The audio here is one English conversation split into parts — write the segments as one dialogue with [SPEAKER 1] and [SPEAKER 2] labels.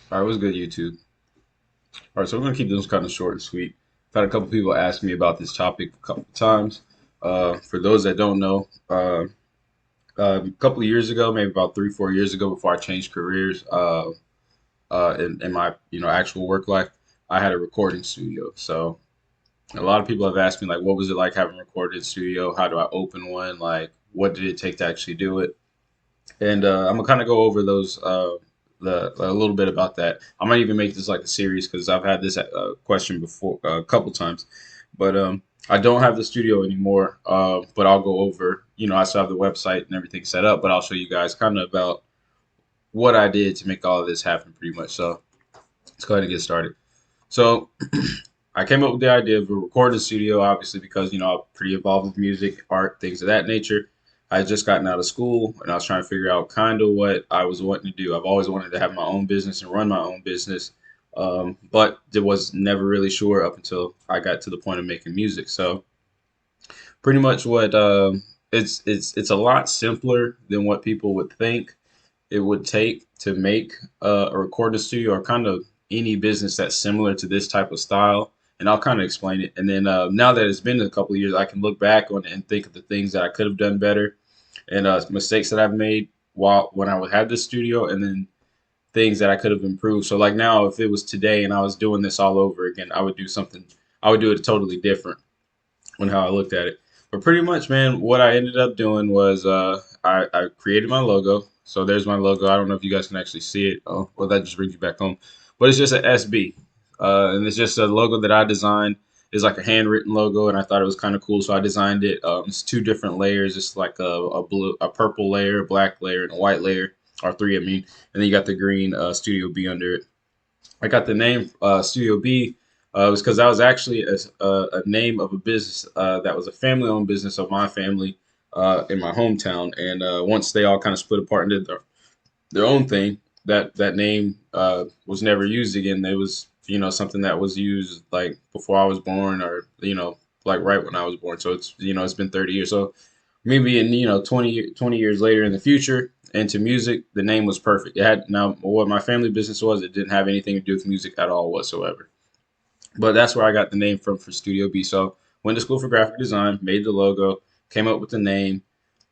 [SPEAKER 1] All right, what's good, YouTube? All right, so we're gonna keep this kind of short and sweet. I've had a couple people ask me about this topic a couple times. For those that don't know, a couple of years ago, maybe about 3, 4 years ago, before I changed careers, in my actual work life, I had a recording studio. So a lot of people have asked me like, what was it like having a recording studio? How do I open one? Like, what did it take to actually do it? And I'm gonna kind of go over those a little bit about that. I might even make this like a series because I've had this question before a couple times, but I don't have the studio anymore. But I'll go over. I still have the website and everything set up, but I'll show you guys kind of about what I did to make all of this happen, pretty much. So let's go ahead and get started. So I came up with the idea of a recording studio, obviously because I'm pretty involved with music, art, things of that nature. I had just gotten out of school and I was trying to figure out kind of what I was wanting to do. I've always wanted to have my own business and run my own business, but it was never really sure up until I got to the point of making music. So pretty much what it's a lot simpler than what people would think it would take to make a recording studio or kind of any business that's similar to this type of style. And I'll kind of explain it. And then now that it's been a couple of years, I can look back on it and think of the things that I could have done better and mistakes that I've made while when I would have this studio, and then things that I could have improved. So like now, if it was today and I was doing this all over again, I would do something. I would do it totally different on how I looked at it. But pretty much, man, what I ended up doing was I created my logo. So there's my logo. I don't know if you guys can actually see it. Oh, well, that just brings you back home. But it's just an SB. And it's just a logo that I designed. It's like a handwritten logo, and I thought it was kind of cool. So I designed it. It's two different layers. It's like a purple layer, a black layer, and a white layer, or three, I mean. And then you got the green Studio B under it. I got the name Studio B was because that was actually a name of a business that was a family-owned business of my family in my hometown. And once they all kind of split apart and did their own thing, that name was never used again. It was something that was used like before I was born, or like right when I was born. So it's been 30 years. So maybe in 20 years later in the future into music, the name was perfect. It had now what my family business was, it didn't have anything to do with music at all whatsoever. But that's where I got the name from for Studio B. So went to school for graphic design, made the logo, came up with the name,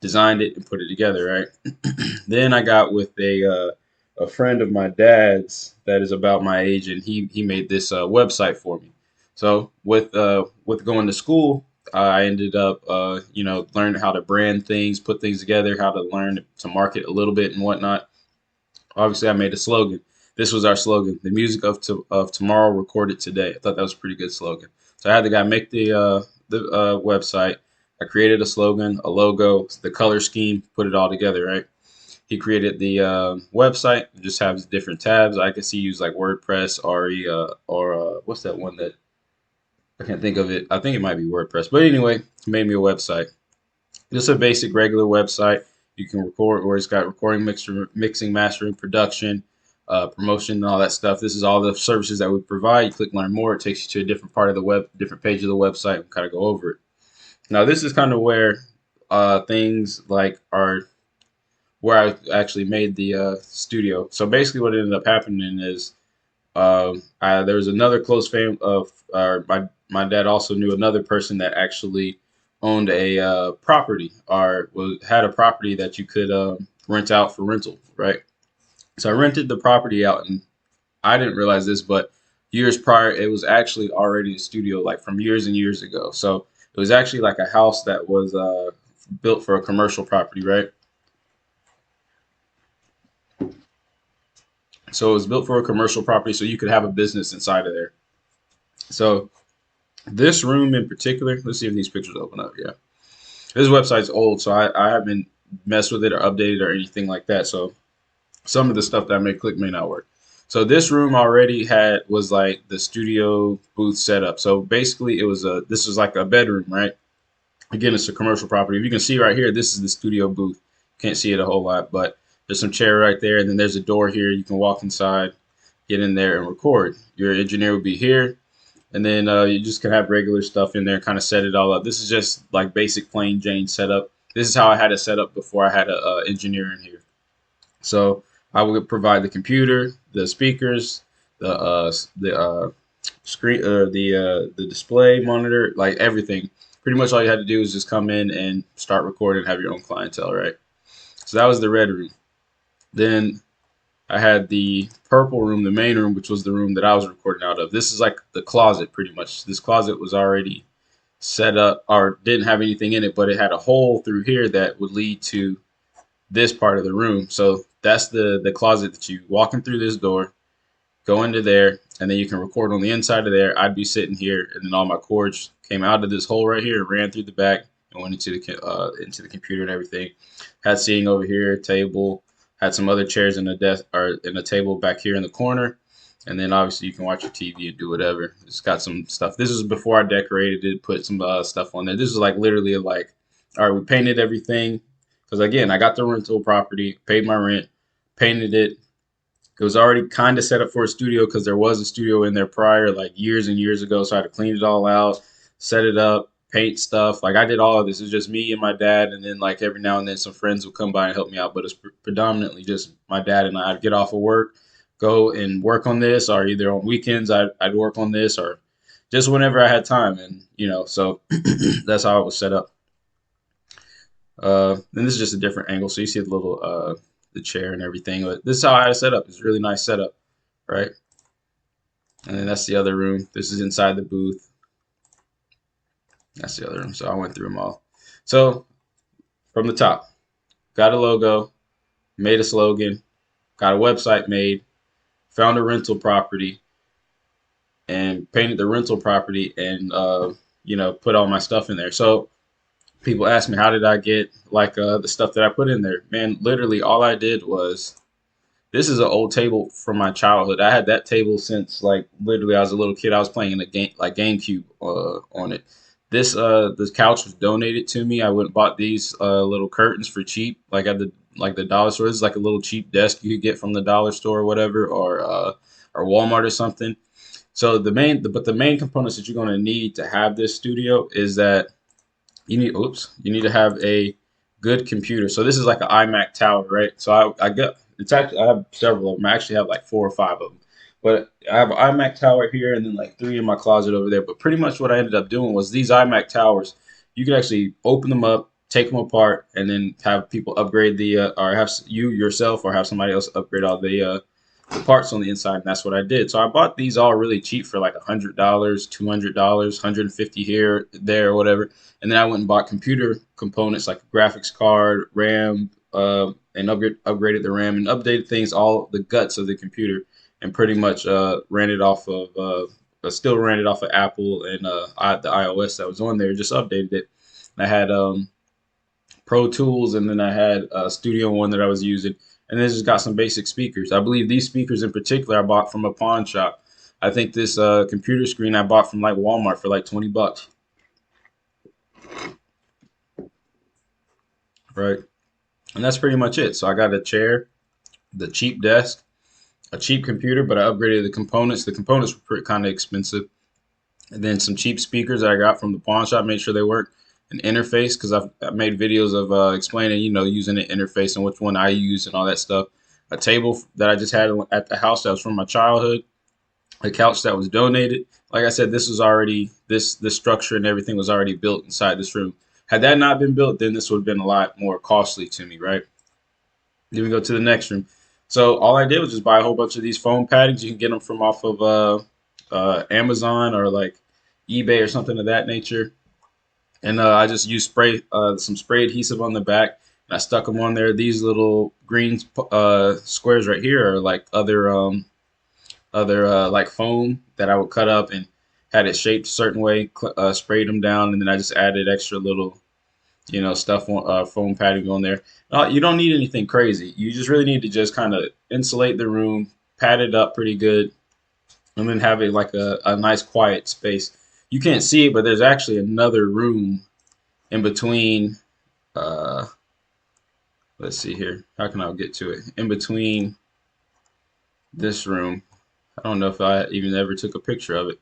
[SPEAKER 1] designed it, and put it together. Right. Then I got with a friend of my dad's that is about my age, and he made this website for me. So with going to school, I ended up learning how to brand things, put things together, how to learn to market a little bit and whatnot. Obviously, I made a slogan. This was our slogan: "The music of tomorrow, recorded today." I thought that was a pretty good slogan. So I had the guy make the website. I created a slogan, a logo, the color scheme, put it all together. Right. He created the website. It just has different tabs. I can see use like WordPress, RE, or what's that one that I can't think of it. I think it might be WordPress. But anyway, he made me a website. Just a basic regular website. You can record, or it's got recording, mixing, mastering, production, promotion, and all that stuff. This is all the services that we provide. You click learn more. It takes you to a different part of the web, different page of the website, and kind of go over it. Now, this is kind of where things like are where I actually made the studio. So basically, what ended up happening is there was another close fam of my dad also knew another person that actually owned a property, or had a property that you could rent out for rental, right? So I rented the property out, and I didn't realize this, but years prior, it was actually already a studio, like from years and years ago. So it was actually like a house that was built for a commercial property, right? So it was built for a commercial property, so you could have a business inside of there. So this room in particular, let's see if these pictures open up. Yeah, this website's old, so I haven't messed with it or updated or anything like that. So some of the stuff that may click may not work. So this room already had was like the studio booth setup. So basically, this was like a bedroom, right? Again, it's a commercial property. If you can see right here, this is the studio booth. Can't see it a whole lot, but there's some chair right there, and then there's a door here. You can walk inside, get in there, and record. Your engineer will be here, and then you just can have regular stuff in there, kind of set it all up. This is just like basic plain Jane setup. This is how I had it set up before I had a engineer in here. So I would provide the computer, the speakers, the screen, the display monitor, like everything. Pretty much all you had to do is just come in and start recording, and have your own clientele, right? So that was the red room. Then I had the purple room, the main room, which was the room that I was recording out of. This is like the closet, pretty much. This closet was already set up or didn't have anything in it, but it had a hole through here that would lead to this part of the room. So that's the closet that you walk in through this door, go into there, and then you can record on the inside of there. I'd be sitting here, and then all my cords came out of this hole right here and ran through the back and went into the computer and everything. Had seating over here, table, had some other chairs in the desk or in a table back here in the corner. And then obviously you can watch your TV and do whatever. It's got some stuff. This is before I decorated it, put some stuff on there. This is like literally like, all right, we painted everything. Because again, I got the rental property, paid my rent, painted it. It was already kind of set up for a studio because there was a studio in there prior, like years and years ago. So I had to clean it all out, set it up, paint stuff. Like I did all of this. It's just me and my dad, and then like every now and then some friends would come by and help me out. But it's predominantly just my dad and I. I'd get off of work, go and work on this, or either on weekends I'd work on this, or just whenever I had time. And so that's how it was set up. And this is just a different angle, so you see the little the chair and everything. But this is how I had it set up. It's a really nice setup, right? And then that's the other room. This is inside the booth. That's the other room. So I went through them all. So from the top, got a logo, made a slogan, got a website made, found a rental property, and painted the rental property, and put all my stuff in there. So people ask me, how did I get like the stuff that I put in there? Man, literally all I did was, this is an old table from my childhood. I had that table since like literally I was a little kid. I was playing in a game like GameCube on it. This couch was donated to me. I went and bought these little curtains for cheap, like at the dollar store. This is like a little cheap desk you could get from the dollar store or whatever, or Walmart or something. So the main components that you're going to need to have this studio is that you need to have a good computer. So this is like an iMac tower, right? So I have several of them. I actually have like 4 or 5 of them. But I have an iMac tower here and then like 3 in my closet over there. But pretty much what I ended up doing was these iMac towers, you could actually open them up, take them apart, and then have people upgrade or have you yourself or have somebody else upgrade all the parts on the inside. And that's what I did. So I bought these all really cheap for like $100, $200, 150 here, there, or whatever. And then I went and bought computer components like a graphics card, RAM, and upgraded the RAM and updated things, all the guts of the computer, and pretty much ran it off of still ran it off of Apple and the iOS that was on there. Just updated it. I had Pro Tools, and then I had Studio One that I was using, and then just got some basic speakers. I believe these speakers in particular I bought from a pawn shop. I think this computer screen I bought from like Walmart for like $20, right? And that's pretty much it. So I got a chair, the cheap desk, a cheap computer, but I upgraded the components. The components were kind of expensive. And then some cheap speakers that I got from the pawn shop, made sure they work. An interface, because I've made videos of explaining, using an interface and which one I use and all that stuff. A table that I just had at the house that was from my childhood. A couch that was donated. Like I said, this was already, this structure and everything was already built inside this room. Had that not been built, then this would have been a lot more costly to me, right? Then we go to the next room. So all I did was just buy a whole bunch of these foam paddings. You can get them from off of Amazon or like eBay or something of that nature. And I just used some spray adhesive on the back, and I stuck them on there. These little green squares right here are like other like foam that I would cut up and had it shaped a certain way, sprayed them down, and then I just added extra little, stuff on foam padding on there. You don't need anything crazy. You just really need to just kind of insulate the room, pad it up pretty good, and then have it like a nice quiet space. You can't see it, but there's actually another room in between. Let's see here. How can I get to it? In between this room. I don't know if I even ever took a picture of it.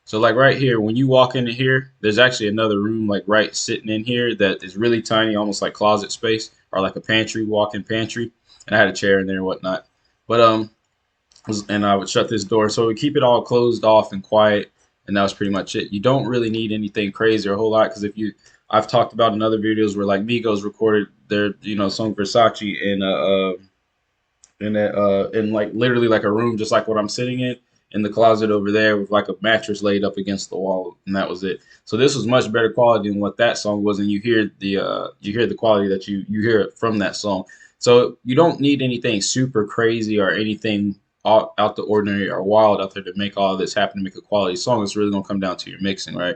[SPEAKER 1] So like right here, when you walk into here, there's actually another room like right sitting in here that is really tiny, almost like closet space or like a pantry, walk-in pantry. And I had a chair in there and whatnot. But and I would shut this door. So we keep it all closed off and quiet, and that was pretty much it. You don't really need anything crazy or a whole lot because if you, I've talked about in other videos where like Migos recorded their song Versace in like literally like a room just like what I'm sitting in the closet over there with like a mattress laid up against the wall, and that was it. So this was much better quality than what that song was, and you hear the quality that you hear it from that song. So you don't need anything super crazy or anything out the ordinary or wild out there to make all of this happen to make a quality song. It's really gonna come down to your mixing, right?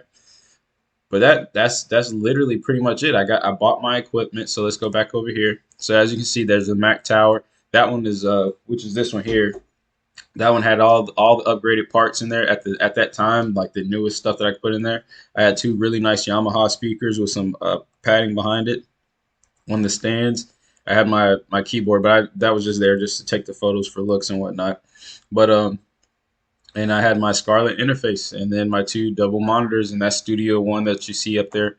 [SPEAKER 1] But that's literally pretty much it. I bought my equipment, so let's go back over here. So as you can see, there's a Mac Tower. That one is which is this one here. That one had all the upgraded parts in there at that time, like the newest stuff that I put in there. I had two really nice Yamaha speakers with some padding behind it on the stands. I had my keyboard, but that was just there just to take the photos for looks and whatnot. But and I had my Scarlett interface, and then my two double monitors, and that Studio One that you see up there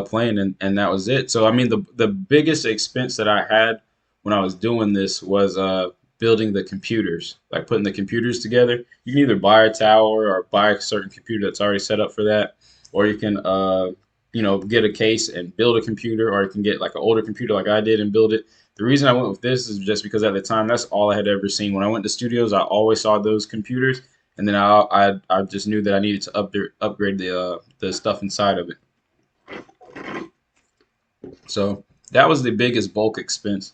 [SPEAKER 1] playing, and that was it. So I mean, the biggest expense that I had when I was doing this was building the computers, like putting the computers together. You can either buy a tower or buy a certain computer that's already set up for that, or you can get a case and build a computer, or you can get like an older computer like I did and build it. The reason I went with this is just because at the time that's all I had ever seen. When I went to studios, I always saw those computers, and then I just knew that I needed to upgrade the stuff inside of it. So that was the biggest bulk expense.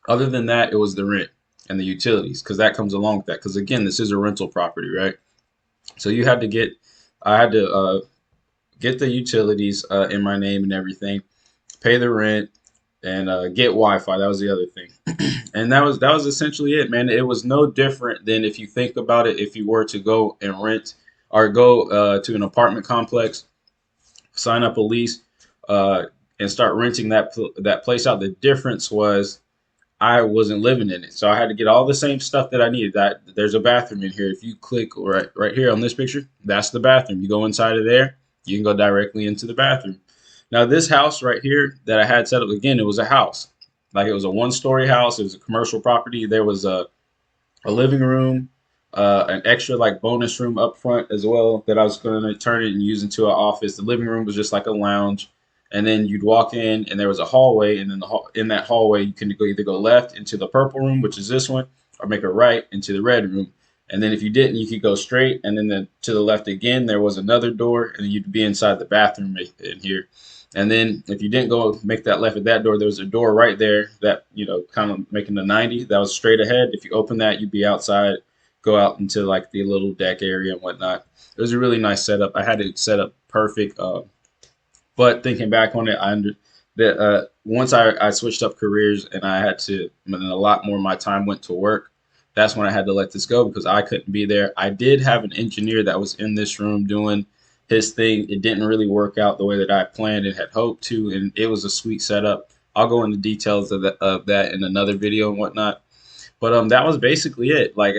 [SPEAKER 1] Other than that, it was the rent and the utilities because that comes along with that. Because again, this is a rental property, right? So I had to get the utilities in my name and everything, pay the rent, and get Wi-Fi. That was the other thing, and that was essentially it, man. It was no different than if you think about it. If you were to go and rent or go to an apartment complex, sign up a lease, uh, and start renting that place out. The difference was I wasn't living in it, so I had to get all the same stuff that I needed. That there's a bathroom in here. If you click right here on this picture, that's the bathroom. You go inside of there, you can go directly into the bathroom. Now this house right here that I had set up again, it was a house, like it was a one-story house. It was a commercial property. There was a living room, an extra like bonus room up front as well that I was going to turn it and use into an office. The living room was just like a lounge, and then you'd walk in and there was a hallway, and then in that hallway you can either go left into the purple room, which is this one, or make a right into the red room. And then if you didn't, you could go straight, and then to the left again there was another door, and you'd be inside the bathroom in here. And then if you didn't go make that left at that door, there was a door right there that, kind of making a 90. That was straight ahead. If you open that, you'd be outside, go out into like the little deck area and whatnot. It was a really nice setup. I had it set up perfect. But thinking back on it, I under that once I switched up careers and I had to, and a lot more of my time went to work. That's when I had to let this go because I couldn't be there. I did have an engineer that was in this room doing his thing. It didn't really work out the way that I planned and had hoped to, and it was a sweet setup. I'll go into details of that in another video and whatnot. But that was basically it. Like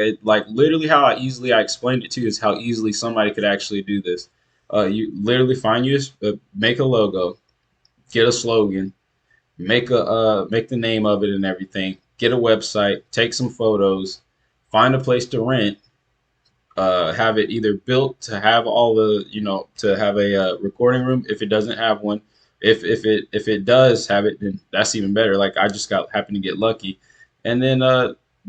[SPEAKER 1] literally how I explained it to you is how easily somebody could actually do this. You literally make a logo, get a slogan, make the name of it and everything, get a website, take some photos, find a place to rent, have it either built to have all the to have a recording room if it doesn't have one. If it does have it, then that's even better. Like I just got happened to get lucky, and then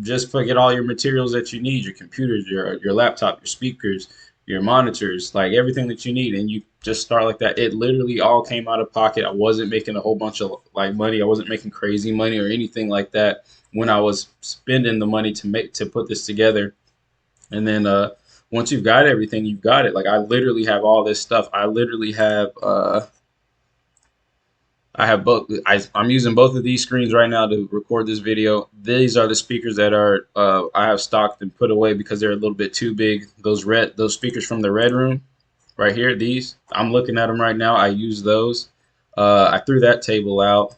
[SPEAKER 1] just get all your materials that you need, your computers, your laptop, your speakers, your monitors, like everything that you need, and you just start like that. It literally all came out of pocket. I wasn't making a whole bunch of like money. I wasn't making crazy money or anything like that when I was spending the money to put this together. And then once you've got everything, you've got it. Like I literally have all this stuff. I have both. I'm using both of these screens right now to record this video. These are the speakers that are I have stocked and put away because they're a little bit too big. Those speakers from the red room right here. These I'm looking at them right now. I use those. I threw that table out.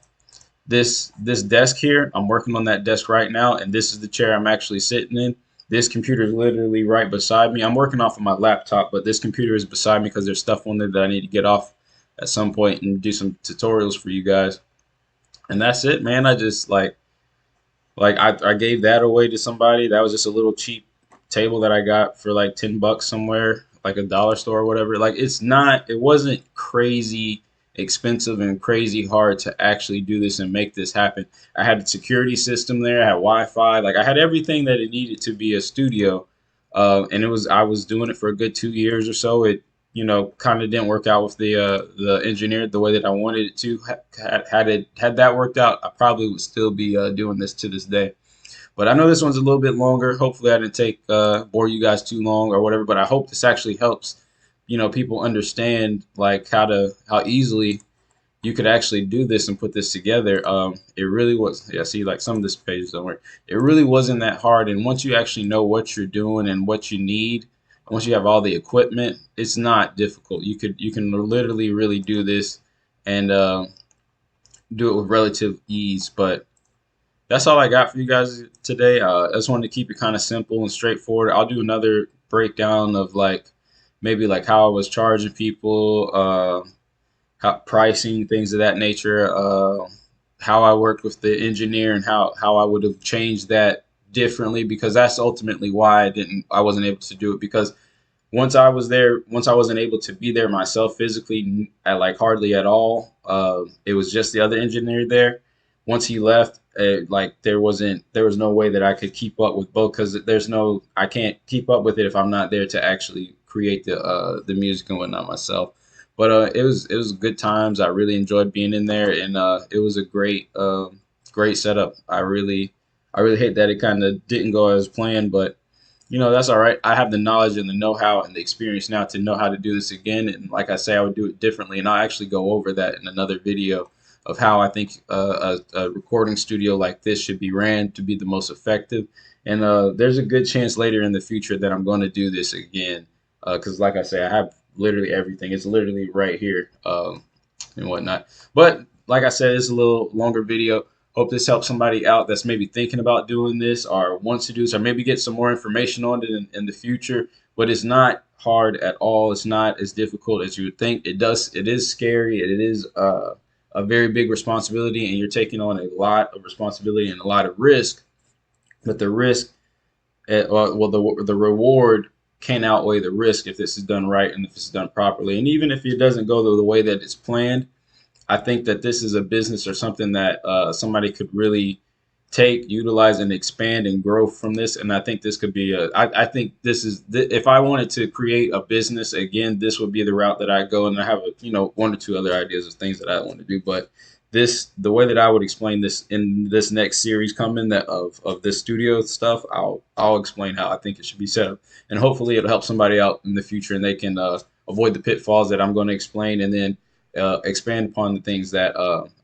[SPEAKER 1] This desk here, I'm working on that desk right now, and this is the chair I'm actually sitting in. This computer is literally right beside me. I'm working off of my laptop, but this computer is beside me because there's stuff on there that I need to get off at some point and do some tutorials for you guys. And that's it, man. I just Like I gave that away to somebody. That was just a little cheap table that I got for like $10 somewhere, like a dollar store or whatever. Like it wasn't crazy expensive and crazy hard to actually do this and make this happen. I had a security system there, I had Wi-Fi, like I had everything that it needed to be a studio. And I was doing it for a good 2 years or so. It kind of didn't work out with the engineer the way that I wanted it to. Had that worked out, I probably would still be doing this to this day. But I know this one's a little bit longer. Hopefully, I didn't take bore you guys too long or whatever. But I hope this actually helps, people understand like how easily you could actually do this and put this together. It really was. Yeah, see, like some of this pages don't work. It really wasn't that hard. And once you actually know what you're doing and what you need, once you have all the equipment, it's not difficult. You can literally really do this and do it with relative ease. But that's all I got for you guys today. I just wanted to keep it kind of simple and straightforward. I'll do another breakdown of like maybe like how I was charging people, how pricing, things of that nature, how I worked with the engineer and how I would have changed that differently, because that's ultimately why I wasn't able to do it, because once I wasn't able to be there myself physically at like hardly at all. It was just the other engineer there. Once he left, like there was no way that I could keep up with both, because I can't keep up with it if I'm not there to actually create the music and whatnot myself. But it was good times. I really enjoyed being in there, and it was a great setup. I really hate that it kind of didn't go as planned, but that's all right. I have the knowledge and the know-how and the experience now to know how to do this again. And like I say, I would do it differently. And I'll actually go over that in another video of how I think a recording studio like this should be ran to be the most effective. And there's a good chance later in the future that I'm going to do this again. Because like I say, I have literally everything. It's literally right here, and whatnot. But like I said, it's a little longer video. Hope this helps somebody out that's maybe thinking about doing this or wants to do this, or maybe get some more information on it in the future. But it's not hard at all. It's not as difficult as you would think. It is scary. It is a very big responsibility, and you're taking on a lot of responsibility and a lot of risk. But the risk, the reward can outweigh the risk if this is done right and if it's done properly. And even if it doesn't go the way that it's planned, I think that this is a business or something that somebody could really take, utilize, and expand and grow from this. And I think this could be I think this is, if I wanted to create a business again, this would be the route that I go. And I have, one or two other ideas of things that I want to do. But the way that I would explain this in this next series coming that of this studio stuff, I'll explain how I think it should be set up. And hopefully it'll help somebody out in the future and they can avoid the pitfalls that I'm going to explain, and then expand upon the things that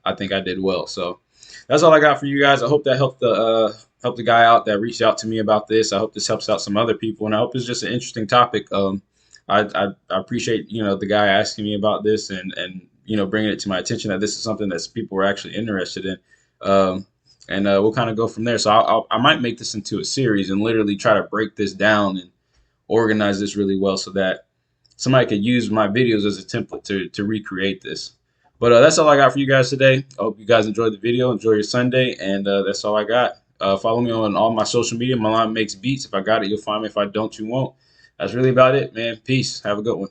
[SPEAKER 1] I think I did well. So that's all I got for you guys. I hope that helped the guy out that reached out to me about this. I hope this helps out some other people, and I hope it's just an interesting topic. I appreciate the guy asking me about this, and bringing it to my attention that this is something that people were actually interested in. And we'll kind of go from there. So I might make this into a series and literally try to break this down and organize this really well so that somebody could use my videos as a template to recreate this. But that's all I got for you guys today. I hope you guys enjoyed the video. Enjoy your Sunday, and that's all I got. Follow me on all my social media. Milan Makes Beats. If I got it, you'll find me. If I don't, you won't. That's really about it, man. Peace. Have a good one.